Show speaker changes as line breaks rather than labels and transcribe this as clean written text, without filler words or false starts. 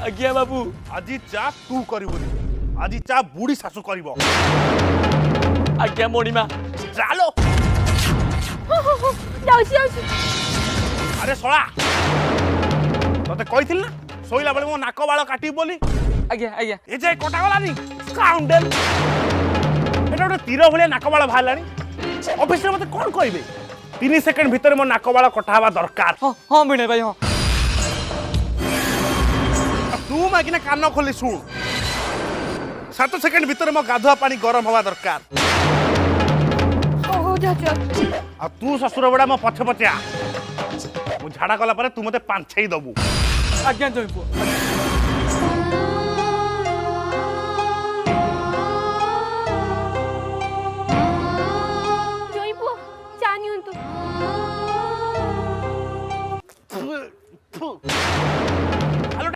आज्ञा बाबू
आज चा तू करबोनी आज चा बुढ़ी सासू करबो
आज्ञा मणिमा
चालो अरे सोला तते कहिथिल ना सोइला बेले मो नाक बाल काटी बोली
आज्ञा आज्ञा
ए जे कटा गलानी स्काउंडल एटा गोटे तीर भलिया नाक बाल बाहरलानी ऑफिस रे मते कोन कहबे 3 सेकंड भीतर मो नाक बाल कटा हवा दरकार
हां बिने भाई हां
तू मागिना कान खोली सुन 7 सेकंड भीतर मो गाधुआ पानी गरम हवा दरकार आ तू ससुर बड़ा मो पछे पछे आ मु झाड़ा गला पर तू मते पांछेई दबु
आज्ञा जय